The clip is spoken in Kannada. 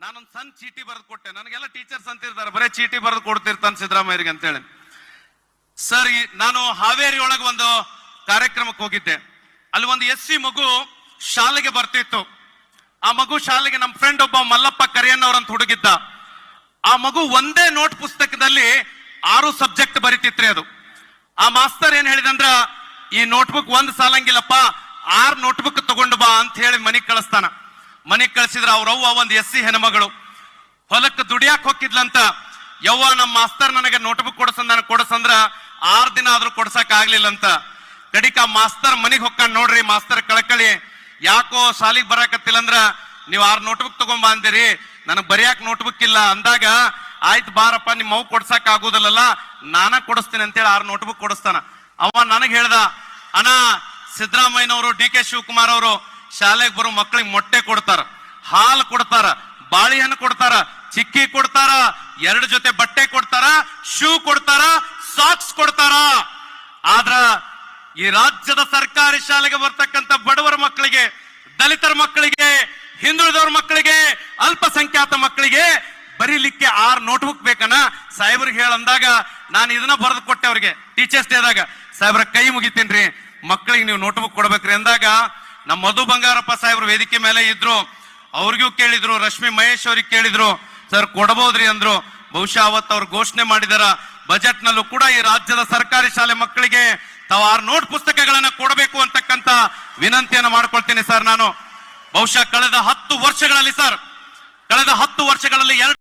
ನಾನೊಂದು ಸಣ್ಣ ಚೀಟಿ ಬರೆದು ಕೊಟ್ಟೆ. ನನಗೆಲ್ಲ ಟೀಚರ್ಸ್ ಅಂತಿರ್ತಾರೆ ಬರೇ ಚೀಟಿ ಬರೆದು ಕೊಡ್ತಿರ್ತಾನೆ ಸಿದ್ದರಾಮಯ್ಯರಿಗೆ ಅಂತೇಳಿ. ಸರ್, ನಾನು ಹಾವೇರಿ ಒಳಗೆ ಒಂದು ಕಾರ್ಯಕ್ರಮಕ್ಕೆ ಹೋಗಿದ್ದೆ. ಅಲ್ಲಿ ಒಂದು SC ಮಗು ಶಾಲೆಗೆ ಬರ್ತಿತ್ತು. ಆ ಮಗು ಶಾಲೆಗೆ ನಮ್ಮ ಫ್ರೆಂಡ್ ಒಬ್ಬ ಮಲ್ಲಪ್ಪ ಕರಿಯಣ್ಣವ್ರಂತ ಹುಡುಗಿದ್ದ. ಆ ಮಗು ಒಂದೇ ನೋಟ್ ಪುಸ್ತಕದಲ್ಲಿ 6 ಸಬ್ಜೆಕ್ಟ್ ಬರೀತಿತ್ರಿ. ಅದು ಆ ಮಾಸ್ತರ್ ಏನ್ ಹೇಳಿದಂದ್ರ, ಈ ನೋಟ್ಬುಕ್ ಒಂದ್ ಸಾಲಂಗಿಲ್ಲಪ್ಪ, 6 ನೋಟ್ಬುಕ್ ತಗೊಂಡು ಬಾ ಅಂತ ಹೇಳಿ ಮನಿಗ್ ಕಳಿಸ್ತಾನ. ಮನಿಗ್ ಕಳ್ಸಿದ್ರ ಅವ್ರವ್ವ ಒಂದ್ SC ಹೆಣ್ಮಗಳು ಹೊಲಕ್ಕೆ ದುಡಿಯಾಕ್ ಹೋಗಿದ್ಲಂತ. ಯವ್ವ, ನಮ್ಮ ಮಾಸ್ತರ್ ನನಗೆ ನೋಟ್ಬುಕ್ ಕೊಡಸಂದ್ರ 6 ದಿನ ಆದ್ರೂ ಕೊಡ್ಸಕ್ ಆಗ್ಲಿಲ್ಲಂತ. ಕಡಿಕ ಮಾಸ್ತರ್ ಮನಿಗ್ ಹೊಕ್ಕಾನ್ ನೋಡ್ರಿ. ಮಾಸ್ತರ್ ಕಳಕಳಿ, ಯಾಕೋ ಶಾಲಿಗೆ ಬರಾಕತ್ತಿಲ್ಲ ಅಂದ್ರ ನೀವ್ 6 ನೋಟ್ಬುಕ್ ತಗೊಂಬ ಅಂದಿರಿ, ನನಗ್ ಬರಿಯಾಕ ನೋಟ್ಬುಕ್ ಇಲ್ಲ ಅಂದಾಗ, ಆಯ್ತು ಬಾರಪ್ಪ ನಿಮ್ಮ ಮಗು ಕೊಡ್ಸಕ್ ಆಗುದಿಲ್ಲಲ್ಲ, ನಾನ ಕೊಡಿಸ್ತೀನಿ ಅಂತೇಳಿ 6 ನೋಟ್ಬುಕ್ ಕೊಡಿಸ್ತಾನ. ಅವ ನನಗ್ ಹೇಳ್ದ, ಅಣ್ಣ ಸಿದ್ದರಾಮಯ್ಯನವರು DK ಶಿವಕುಮಾರ್ ಅವರು ಶಾಲೆಗೆ ಬರೋ ಮಕ್ಕಳಿಗೆ ಮೊಟ್ಟೆ ಕೊಡ್ತಾರ, ಹಾಲು ಕೊಡ್ತಾರ, ಬಾಳೆಹಣ್ಣು ಕೊಡ್ತಾರ, ಚಿಕ್ಕಿ ಕೊಡ್ತಾರ, 2 ಜೊತೆ ಬಟ್ಟೆ ಕೊಡ್ತಾರ, ಶೂ ಕೊಡ್ತಾರ, ಸಾಕ್ಸ್ ಕೊಡ್ತಾರ. ಆದ್ರ ಈ ರಾಜ್ಯದ ಸರ್ಕಾರಿ ಶಾಲೆಗೆ ಬರ್ತಕ್ಕಂಥ ಬಡವರ ಮಕ್ಕಳಿಗೆ, ದಲಿತರ ಮಕ್ಕಳಿಗೆ, ಹಿಂದುಳಿದವರ ಮಕ್ಕಳಿಗೆ, ಅಲ್ಪಸಂಖ್ಯಾತ ಮಕ್ಕಳಿಗೆ ಬರೀಲಿಕ್ಕೆ 6 ನೋಟ್ಬುಕ್ ಬೇಕನ್ನ ಸಾಹೇಬ್ರಿಗೆ ಹೇಳಂದಾಗ ನಾನು ಇದನ್ನ ಬರೆದು ಕೊಟ್ಟೆ ಅವ್ರಿಗೆ. ಟೀಚರ್ಸ್ ಡೇದಾಗ ಸಾಹೇಬ್ರ ಕೈ ಮುಗಿತೀನ್ರಿ, ಮಕ್ಕಳಿಗೆ ನೀವು ನೋಟ್ಬುಕ್ ಕೊಡ್ಬೇಕ್ರಿ ಅಂದಾಗ, ನಮ್ಮ ಮಧು ಬಂಗಾರಪ್ಪ ಸಾಹೇಬ್ರು ವೇದಿಕೆ ಮೇಲೆ ಇದ್ರು. ಅವ್ರಿಗೂ ಕೇಳಿದ್ರು, ರಶ್ಮಿ ಮಹೇಶ್ ಅವ್ರಿಗೆ ಕೇಳಿದ್ರು, ಸರ್ ಕೊಡಬಹುದ್ರಿ ಅಂದ್ರು. ಬಹುಶಃ ಅವತ್ತು ಅವ್ರು ಘೋಷಣೆ ಮಾಡಿದಾರ ಬಜೆಟ್ ನಲ್ಲೂ ಕೂಡ ಈ ರಾಜ್ಯದ ಸರ್ಕಾರಿ ಶಾಲೆ ಮಕ್ಕಳಿಗೆ ತಾವು 6 ನೋಟ್ ಪುಸ್ತಕಗಳನ್ನ ಕೊಡಬೇಕು ಅಂತಕ್ಕಂತ ವಿನಂತಿಯನ್ನು ಮಾಡ್ಕೊಳ್ತೀನಿ ಸರ್. ನಾನು ಬಹುಶಃ ಕಳೆದ 10 ವರ್ಷಗಳಲ್ಲಿ 2